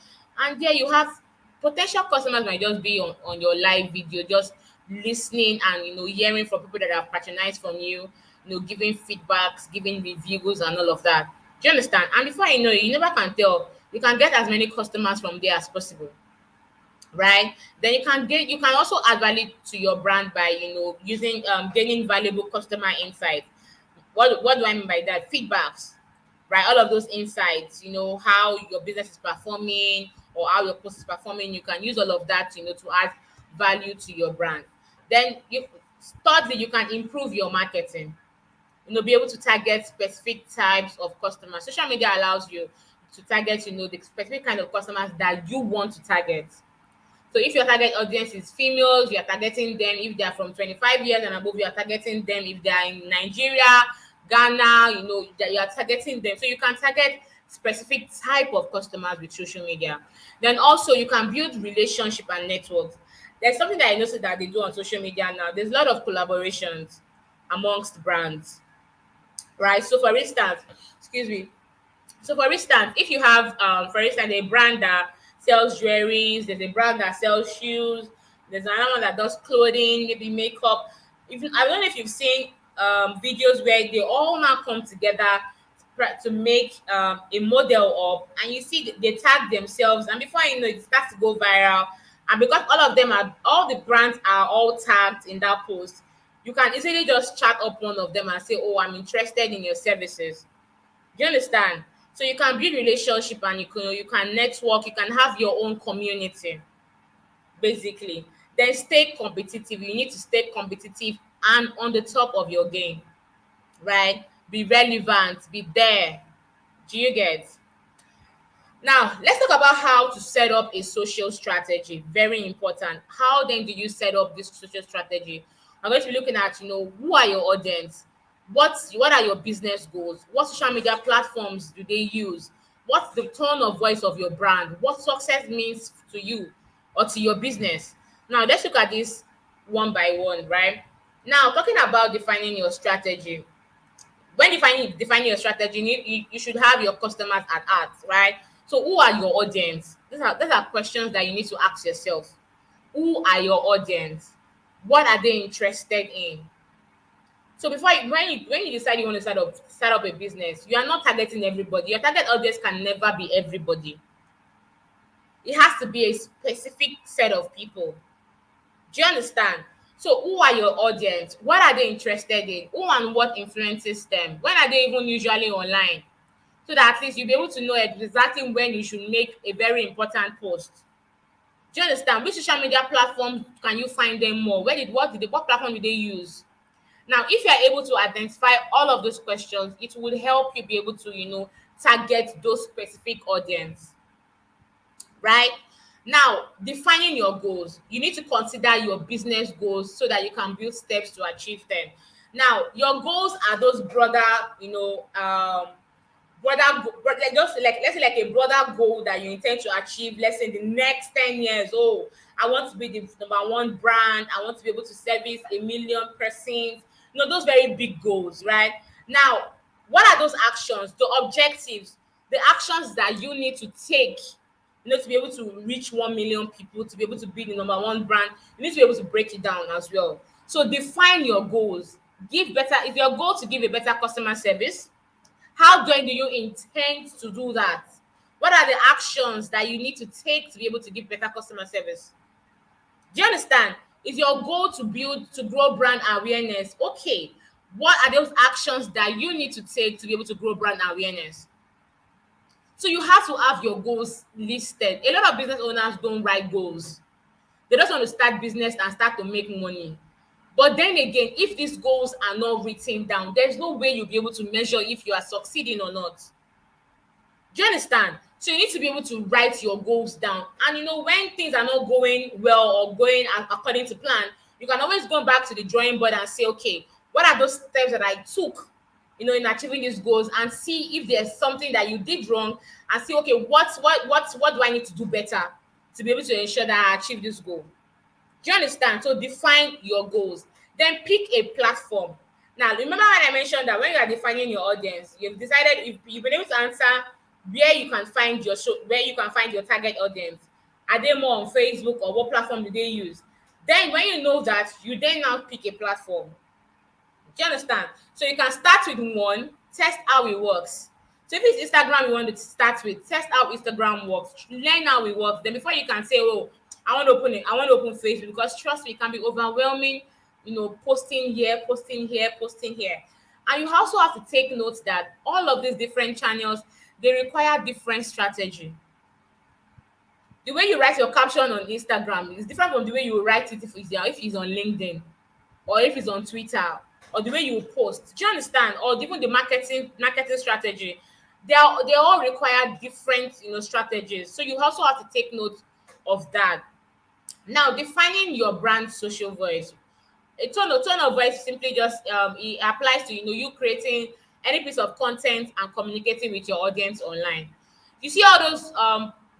and there you have potential customers might just be on your live video, just listening and hearing from people that have patronized from you, giving feedbacks, giving reviews and all of that. Do you understand? And before you know it, you never can tell, you can get as many customers from there as possible, right? Then you can also add value to your brand by using gaining valuable customer insight. What do I mean by that? Feedbacks, right? All of those insights, how your business is performing or how your post is performing. You can use all of that, to add value to your brand. Then thirdly, you can improve your marketing. Be able to target specific types of customers. Social media allows you to target, the specific kind of customers that you want to target. So if your target audience is females, you are targeting them. If they are from 25 years and above, you are targeting them. If they are in Nigeria, Ghana, you are targeting them. So you can target specific type of customers with social media. Then also you can build relationship and networks. There's something that I noticed that they do on social media now. There's a lot of collaborations amongst brands, right? So for instance, excuse me, so for instance, if you have for instance a brand that sells jewelries, there's a brand that sells shoes, there's another one that does clothing, maybe makeup. Even I don't know if you've seen videos where they all now come together to make a model up, and you see they tag themselves, and before you know it starts to go viral. And because all the brands are all tagged in that post, you can easily just chat up one of them and say, oh, I'm interested in your services. Do you understand? So you can build relationship and you can network, you can have your own community basically. Then stay competitive. You need to stay competitive and on the top of your game, right? Be relevant, be there. Do you get? Now, let's talk about how to set up a social strategy. Very important. How then do you set up this social strategy? I'm going to be looking at, who are your audience? What are your business goals? What social media platforms do they use? What's the tone of voice of your brand? What success means to you or to your business? Now, let's look at this one by one, right? Now, talking about defining your strategy, when defining your strategy, you should have your customers at heart, right? So who are your audience? These are questions that you need to ask yourself. Who are your audience? What are they interested in? So when you decide you want to start up a business, you are not targeting everybody. Your target audience can never be everybody. It has to be a specific set of people. Do you understand? So who are your audience? What are they interested in? Who and what influences them? When are they even usually online? So that at least you'll be able to know exactly when you should make a very important post. Do you understand? Which social media platform can you find them more? What platform do they use? Now, if you are able to identify all of those questions, it will help you be able to, target those specific audience, right? Now, defining your goals. You need to consider your business goals so that you can build steps to achieve them. Now, your goals are those broader, like just like let's say like a broader goal that you intend to achieve, let's say in the next 10 years. Oh, I want to be the number one brand. I want to be able to service 1 million persons. Those very big goals, right? Now, what are those actions, the objectives, the actions that you need to take, to be able to reach 1 million people, to be able to be the number one brand? You need to be able to break it down as well. So define your goals. Give better, if your goal to give a better customer service, how then do you intend to do that? What are the actions that you need to take to be able to give better customer service? Do you understand? Is your goal to grow brand awareness? Okay. What are those actions that you need to take to be able to grow brand awareness? So you have to have your goals listed. A lot of business owners don't write goals. They just want to start business and start to make money. But then again, if these goals are not written down, there's no way you'll be able to measure if you are succeeding or not. Do you understand? So you need to be able to write your goals down. And when things are not going well or going according to plan, you can always go back to the drawing board and say, okay, what are those steps that I took, in achieving these goals, and see if there's something that you did wrong, and see, okay, what do I need to do better to be able to ensure that I achieve this goal? Do you understand? So define your goals. Then pick a platform. Now, remember when I mentioned that when you are defining your audience, you've decided, if you've been able to answer where you can find your target audience. Are they more on Facebook, or what platform do they use? Then when you know that, you then now pick a platform. Do you understand? So you can start with one, test how it works. So if it's Instagram you want to start with, test how Instagram works, learn how it works. Then before you can say, oh, I want to open Facebook, because trust me, it can be overwhelming, posting here, posting here, posting here. And you also have to take note that all of these different channels, they require different strategy. The way you write your caption on Instagram is different from the way you write it if it's on LinkedIn, or if it's on Twitter, or the way you post. Do you understand? Or even the marketing strategy. They all require different strategies. So you also have to take note of that. Now, defining your brand social voice. A tone of voice simply just it applies to you creating any piece of content and communicating with your audience online. You see all those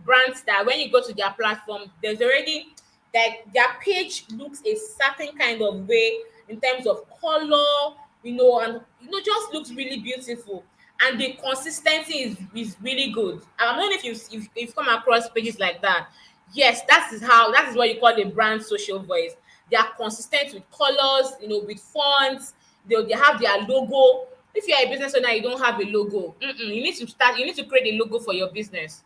brands that when you go to their platform, there's already that their page looks a certain kind of way in terms of color, and just looks really beautiful, and the consistency is really good. I don't know if you've come across pages like that. Yes, that is what you call a brand social voice. They are consistent with colors, with fonts. They have their logo. If you're a business owner, you don't have a logo. You need to create a logo for your business.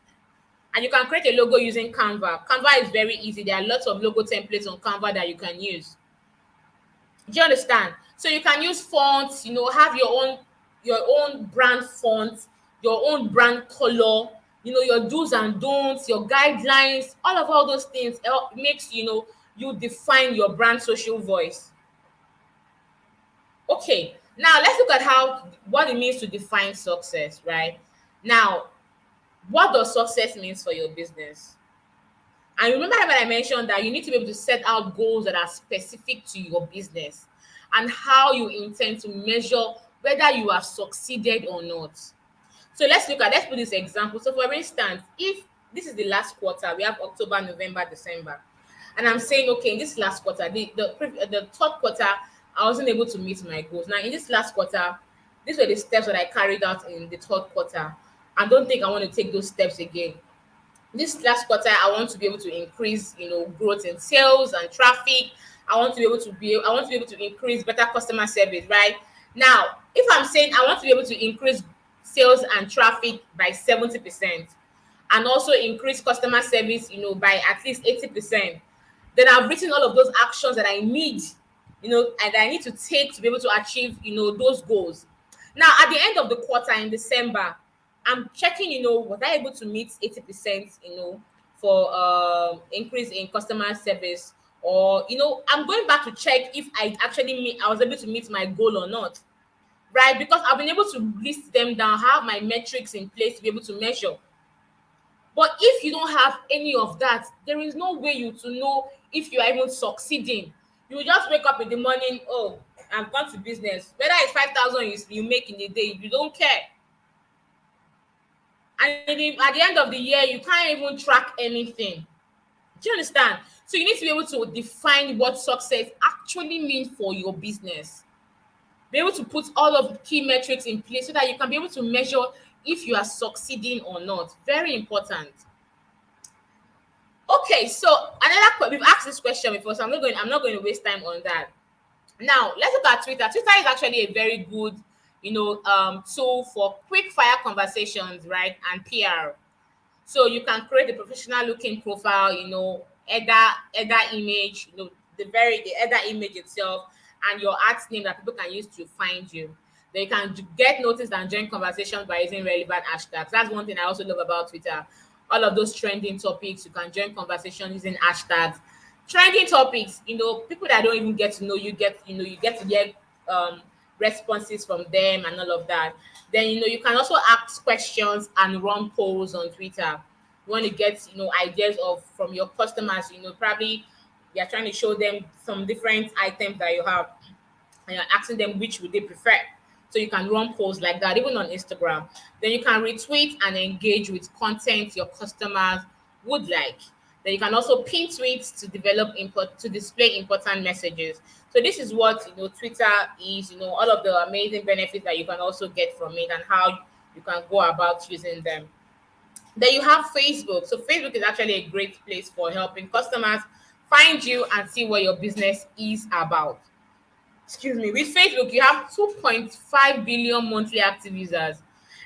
And you can create a logo using Canva. Canva is very easy. There are lots of logo templates on Canva that you can use. Do you understand? So you can use fonts, have your own brand font your own brand color, your do's and don'ts, your guidelines, all those things makes you define your brand social voice. Okay, now let's look at how what it means to define success, right? Now, what does success means for your business? And remember when I mentioned that you need to be able to set out goals that are specific to your business and how you intend to measure whether you have succeeded or not. So let's put this example. So for instance, if this is the last quarter, we have October, November, December, and I'm saying, okay, in this last quarter, the third quarter, I wasn't able to meet my goals. Now in this last quarter, these were the steps that I carried out in the third quarter. I don't think I want to take those steps again. This last quarter, I want to be able to increase growth in sales and traffic. I want to be able to increase better customer service, right? Now if I'm saying I want to be able to increase sales and traffic by 70% and also increase customer service by at least 80%, then I've written all of those actions that I need, and I need to take to be able to achieve those goals. Now at the end of the quarter in December, I'm checking, was I able to meet 80%, for increase in customer service, or I'm going back to check if I was able to meet my goal or not, right? Because I've been able to list them down, have my metrics in place to be able to measure. But if you don't have any of that, there is no way you to know if you are even succeeding. You will just wake up in the morning, oh, I've gone to business. Whether it's 5,000 you make in a day, you don't care. And at the end of the year, you can't even track anything. Do you understand? So you need to be able to define what success actually means for your business. Be able to put all of the key metrics in place so that you can be able to measure if you are succeeding or not. Very important. Okay, so we've asked this question before, so I'm not going to waste time on that. Now let's look at Twitter. Twitter is actually a very good, tool for quick fire conversations, right? And PR. So you can create a professional looking profile, header image, the header image itself, and your art name that people can use to find you. They can get noticed and join conversations by using relevant hashtags. That's one thing I also love about Twitter. All of those trending topics, you can join conversations using hashtags. Trending topics, people that don't even get to know you get to get um responses from them and all of that. Then you can also ask questions and run polls on Twitter. You want to get ideas of from your customers. Probably you're trying to show them some different items that you have, and you're asking them which would they prefer. So you can run polls like that, even on Instagram. Then you can retweet and engage with content your customers would like. Then you can also pin tweets to display important messages. So this is what Twitter is. All of the amazing benefits that you can also get from it and how you can go about using them. Then you have Facebook. So Facebook is actually a great place for helping customers find you and see what your business is about. Excuse me. With Facebook, you have 2.5 billion monthly active users.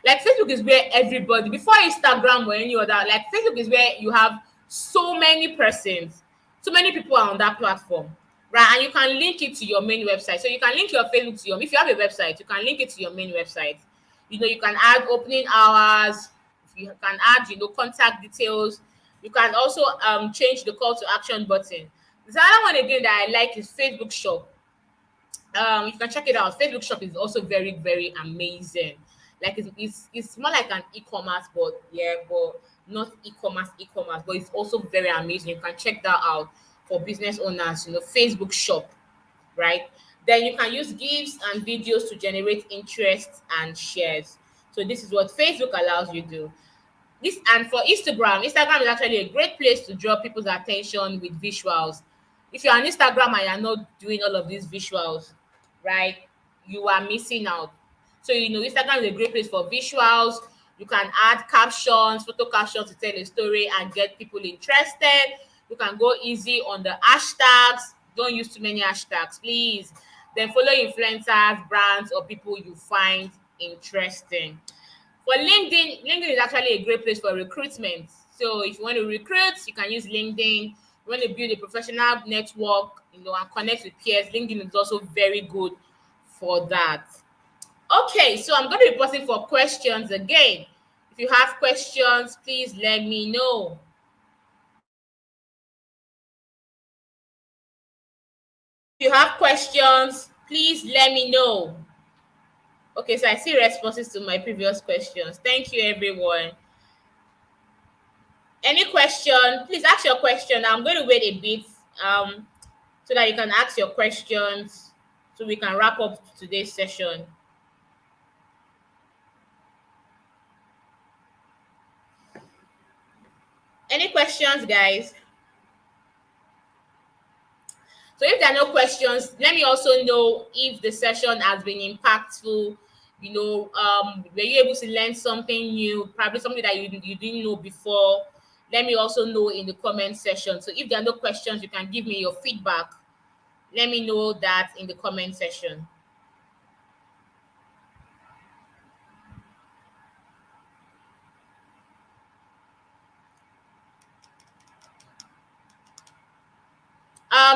Like Facebook is where everybody, before Instagram or any other, like Facebook is where you have so many persons, so many people are on that platform, right? And you can link it to your main website. So you can link your Facebook to if you have a website, you can link it to your main website. You can add opening hours, you can add, contact details. You can also change the call to action button. The other one again that I like is Facebook Shop. You can check it out. Facebook Shop is also very, very amazing. Like it's more like an e-commerce, but yeah, but not e-commerce, but it's also very amazing. You can check that out for business owners. Facebook Shop, right? Then you can use GIFs and videos to generate interest and shares. So this is what Facebook allows you to do. This and for Instagram is actually a great place to draw people's attention with visuals. If you're on Instagram and you're not doing all of these visuals, right, you are missing out. So Instagram is a great place for visuals. You can add captions, photo captions to tell a story and get people interested. You can go easy on the hashtags. Don't use too many hashtags, please. Then follow influencers, brands, or people you find interesting. For LinkedIn is actually a great place for recruitment. So if you want to recruit, you can use LinkedIn. You want to build a professional network, and connect with peers. LinkedIn is also very good for that. Okay, so I'm going to be posting for questions again. If you have questions, please let me know. If you have questions, please let me know. Okay, so I see responses to my previous questions. Thank you, everyone. Any question, please ask your question. I'm going to wait a bit um, so that you can ask your questions so we can wrap up today's session. Any questions, guys? So if there are no questions, let me also know if the session has been impactful. Were you able to learn something new, probably something that you didn't know before? Let me also know in the comment section. So if there are no questions, you can give me your feedback. Let me know that in the comment section.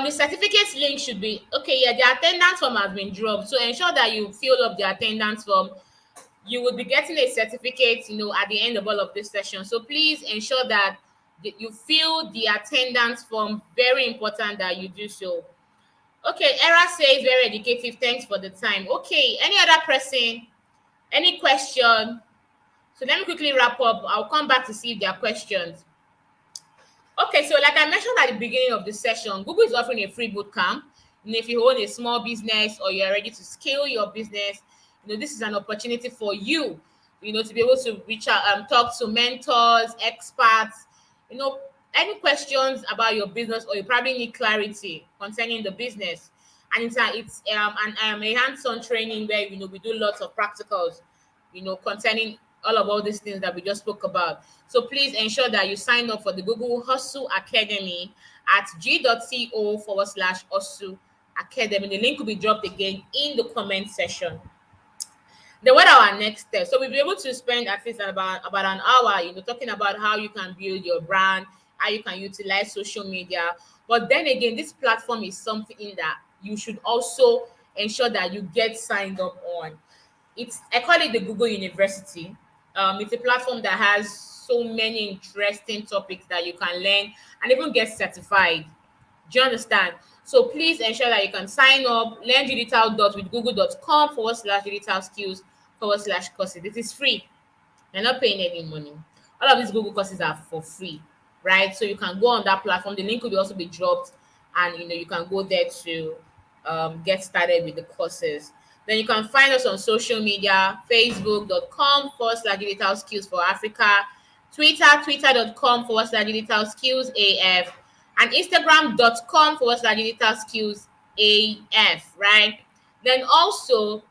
The certificates link should be okay. Yeah, the attendance form has been dropped. So ensure that you fill up the attendance form. You will be getting a certificate, at the end of all of this session. So please ensure that you fill the attendance form. Very important that you do so. Okay, Era says very educative. Thanks for the time. Okay, any other person? Any question? So let me quickly wrap up. I'll come back to see if there are questions. Okay, so like I mentioned at the beginning of the session, Google is offering a free boot camp. If you own a small business or you're ready to scale your business, this is an opportunity for you, to be able to reach out and talk to mentors, experts, you know, any questions about your business, or you probably need clarity concerning the business. And a hands-on training where we do lots of practicals, concerning all these things that we just spoke about. So please ensure that you sign up for the Google Hustle Academy at g.co/hustle academy. The link will be dropped again in the comment section. Then what are our next steps? So we'll be able to spend at least about an hour, talking about how you can build your brand, how you can utilize social media. But then again, this platform is something that you should also ensure that you get signed up on. I call it the Google University. It's a platform that has so many interesting topics that you can learn and even get certified. Do you understand? So please ensure that you can sign up, learn digital dot with google.com/digital skills /courses. It is free. You're not paying any money. All of these Google courses are for free, right? So you can go on that platform. The link will also be dropped, and you can go there to get started with the courses. Then you can find us on social media: facebook.com/digital skills for Africa, twitter.com/digital skills AF, and instagram.com/digital skills AF, right? Then also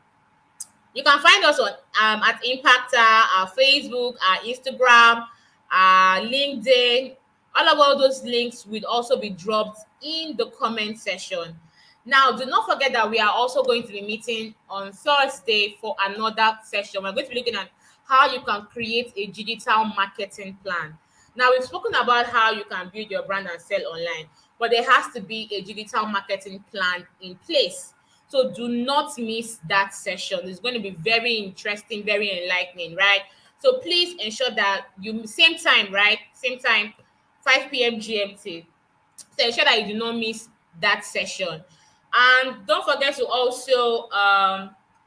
you can find us on at Impactor, our Facebook, our Instagram, our LinkedIn. All those links will also be dropped in the comment section. Now, do not forget that we are also going to be meeting on Thursday for another session. We're going to be looking at how you can create a digital marketing plan. Now, we've spoken about how you can build your brand and sell online, but there has to be a digital marketing plan in place. So do not miss that session. It's going to be very interesting, very enlightening, right? So please ensure that same time, right? Same time, 5 p.m. GMT. So ensure that you do not miss that session. And don't forget to also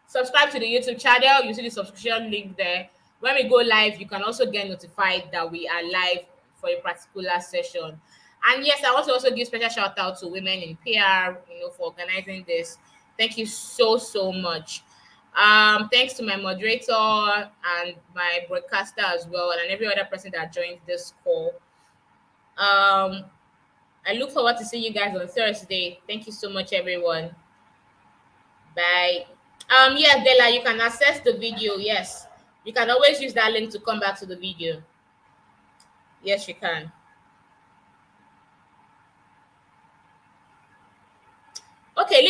subscribe to the YouTube channel. You see the subscription link there. When we go live, you can also get notified that we are live for a particular session. And yes, I want to also give special shout out to women in PR, for organizing this. Thank you so, so much. Thanks to my moderator and my broadcaster as well, and every other person that joined this call. I look forward to seeing you guys on Thursday. Thank you so much, everyone. Bye. Yeah, Della, you can access the video. Yes, you can always use that link to come back to the video. Yes, you can. Okay.